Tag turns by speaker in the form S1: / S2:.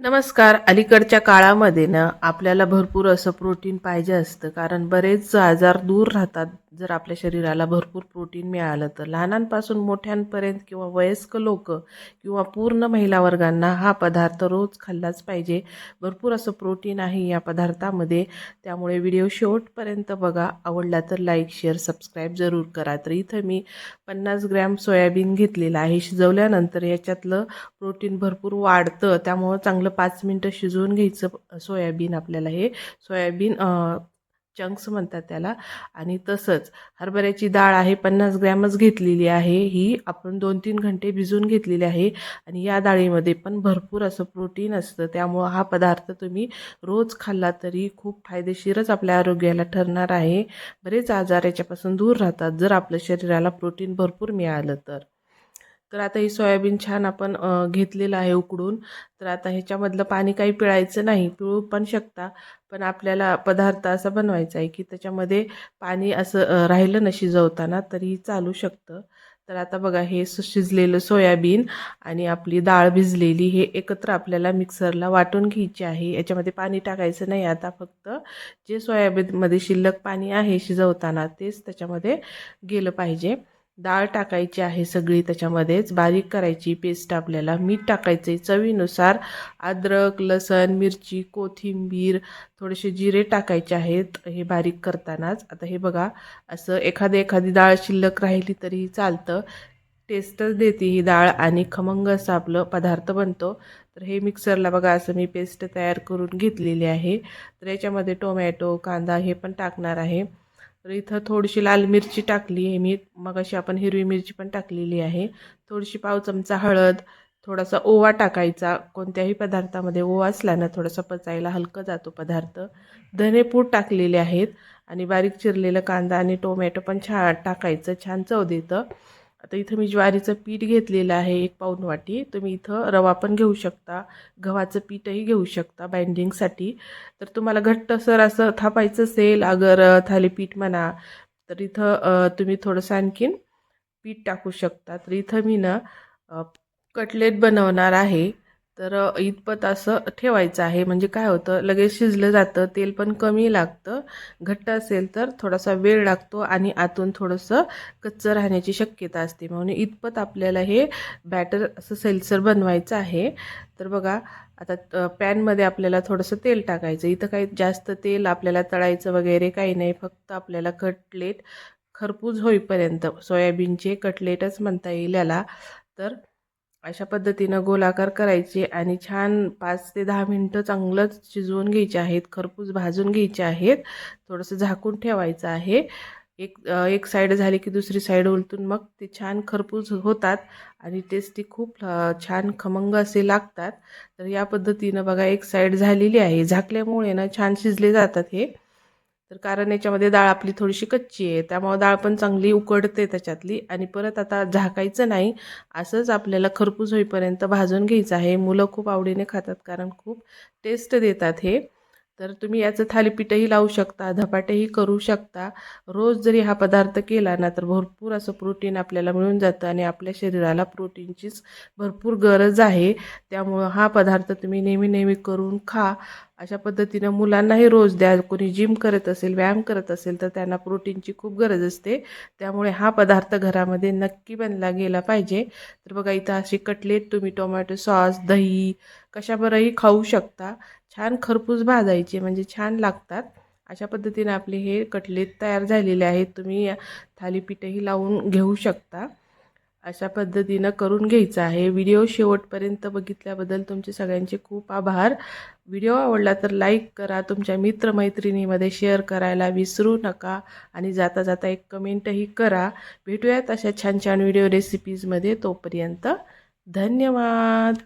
S1: नमस्कार. अलीकडच्या काळामध्ये ना आपल्याला भरपूर असं प्रोटीन पाहिजे असतं, कारण बरेच आजार दूर राहतात जर आपल्या शरीराला भरपूर प्रोटीन मिळालं तर. लहानांपासून मोठ्यांपर्यंत किंवा वयस्क लोक किंवा पूर्ण महिला वर्गांना हा पदार्थ रोज खाल्लाच पाहिजे. भरपूर असं प्रोटीन आहे या पदार्थामध्ये, त्यामुळे व्हिडिओ शेवटपर्यंत बघा. आवडला तर लाईक, शेअर, सबस्क्राईब जरूर करा. तर इथं मी 50 ग्रॅम सोयाबीन घेतलेलं आहे. शिजवल्यानंतर याच्यातलं प्रोटीन भरपूर वाढतं, त्यामुळं चांगलं 5 मिनटं शिजवून घ्यायचं सोयाबीन. आपल्याला हे सोयाबीन चंक्स म्हणतात त्याला. आणि तसंच हरभऱ्याची डाळ आहे, 50 ग्रॅमच घेतलेली आहे. ही आपण 2-3 घंटे भिजवून घेतलेली आहे. आणि या डाळीमध्ये पण भरपूर असं प्रोटीन असतं, त्यामुळं हा पदार्थ तुम्ही रोज खाल्ला तरी खूप फायदेशीरच आपल्या आरोग्याला ठरणार आहे. बरेच आजार याच्यापासून दूर राहतात जर आपल्या शरीराला प्रोटीन भरपूर मिळालं तर. तर आता ही सोयाबीन छान आपण घेतलेलं आहे उकडून. तर आता ह्याच्यामधलं पाणी काही पिळायचं नाही, पिळू पण शकता. पण आपल्याला पदार्थ असा बनवायचा आहे की त्याच्यामध्ये पाणी असं राहिलं ना शिजवताना तरी चालू शकतं. तर आता बघा, हे शिजलेलं सोयाबीन आणि आपली डाळ भिजलेली हे एकत्र आपल्याला मिक्सरला वाटून घ्यायची आहे. याच्यामध्ये पाणी टाकायचं नाही आता, फक्त जे सोयाबीनमध्ये शिल्लक पाणी आहे शिजवताना तेच त्याच्यामध्ये गेलं पाहिजे. डाळ टाकायची आहे सगळी त्याच्यामध्येच, बारीक करायची पेस्ट. आपल्याला मीठ टाकायचं आहे चवीनुसार. अद्रक, लसण, मिरची, कोथिंबीर, थोडेसे जिरे टाकायचे आहेत हे बारीक करतानाच. आता हे बघा, असं एखादी डाळ शिल्लक राहिली तरी चालतं. टेस्टच देते ही डाळ आणि खमंग असं आपलं पदार्थ बनतो. तर हे मिक्सरला बघा असं मी पेस्ट तयार करून घेतलेली आहे. तर याच्यामध्ये टोमॅटो, कांदा हे पण टाकणार आहे. तर इथं थोडीशी लाल मिरची टाकली आहे मी, मगाशी आपण हिरवी मिरची पण टाकलेली आहे. थोडीशी पाव चमचा हळद, थोडासा ओवा टाकायचा. कोणत्याही पदार्थामध्ये ओवा असला ना थोडासा पचायला हलकं जातो पदार्थ. धनेपूड टाकलेले आहेत आणि बारीक चिरलेलं कांदा आणि टोमॅटो पण छान टाकायचं, छान चव देतं. आता इथं मी ज्वारीचं पीठ घेतलेलं आहे 1 पाऊण वाटी. तुम्ही इथं रवा पण घेऊ शकता, गव्हाचं पीठही घेऊ शकता बाइंडिंगसाठी. तर तुम्हाला घट्टसर असं थापायचं असेल अगर थालीपीठ म्हणा, तर इथं तुम्ही थोडंसं आणखीन पीठ टाकू शकता. तर इथं मी ना कटलेट बनवणार आहे. तर इतपत असं ठेवायचं आहे, म्हणजे काय होतं लगेच शिजलं जातं, तेल पण कमी लागतं. घट्ट असेल तर थोडासा वेळ लागतो आणि आतून थोडंसं कच्चं राहण्याची शक्यता असते. म्हणून इतपत आपल्याला हे बॅटर असं सैलसर बनवायचं आहे. तर बघा, आता पॅनमध्ये आपल्याला थोडंसं तेल टाकायचं. इथं काही जास्त तेल आपल्याला तळायचं वगैरे काही नाही, फक्त आपल्याला कटलेट खरपूस होईपर्यंत, सोयाबीनचे कटलेटच म्हणता येईल याला. तर अशा पद्धतीनं गोलाकार करायचे आणि छान 5 ते 10 मिनटं चांगलंच शिजवून घ्यायचे आहेत, खरपूस भाजून घ्यायचे आहेत. थोडंसं झाकून ठेवायचं आहे. एक साईड झाली की दुसरी साईड उलटून मग ते छान खरपूस होतात आणि टेस्टी खूप छान खमंग असे लागतात. तर या पद्धतीनं बघा, एक साईड झालेली आहे. झाकल्यामुळे ना छान शिजले जातात हे. तर कारण याच्यामध्ये डाळ आपली थोडीशी कच्ची आहे, त्यामुळे डाळ पण चांगली उकडते त्याच्यातली. आणि परत आता झाकायचं नाही, असंच आपल्याला खरपूस होईपर्यंत भाजून घ्यायचं आहे. मुलं खूप आवडीने खातात, कारण खूप टेस्ट देतात हे. तर तुम्ही याचं थालीपीठही लावू शकता, धपाटेही करू शकता. रोज जरी हा पदार्थ केला ना तर भरपूर असं प्रोटीन आपल्याला मिळून जातं आणि आपल्या शरीराला प्रोटीनचीच भरपूर गरज आहे. त्यामुळं हा पदार्थ तुम्ही नेहमी नेहमी करून खा. अशा पद्धतीनं मुलांनाही रोज द्या. कोणी जिम करत असेल, व्यायाम करत असेल तर त्यांना प्रोटीनची खूप गरज असते. त्यामुळे हा पदार्थ घरामध्ये नक्की बनला गेला पाहिजे. तर बघा, इथं अशी कटलेट तुम्ही टोमॅटो सॉस, दही कशाबरोबरही खाऊ शकता. छान खरपूस भाजायचे म्हणजे छान लागतात. अशा पद्धतीने आपले हे कटलेट तयार झालेले आहेत. तुम्ही थालीपीठही लावून घेऊ शकता. अशा पद्धतीनं करून घ्यायचं आहे. व्हिडिओ शेवटपर्यंत बघितल्याबद्दल तुमचे सगळ्यांचे खूप आभार. व्हिडिओ आवडला तर लाईक करा, तुमच्या मित्रमैत्रिणीमध्ये शेअर करायला विसरू नका आणि जाता जाता एक कमेंटही करा. भेटूयात अशा छान छान व्हिडिओ रेसिपीजमध्ये. तोपर्यंत धन्यवाद.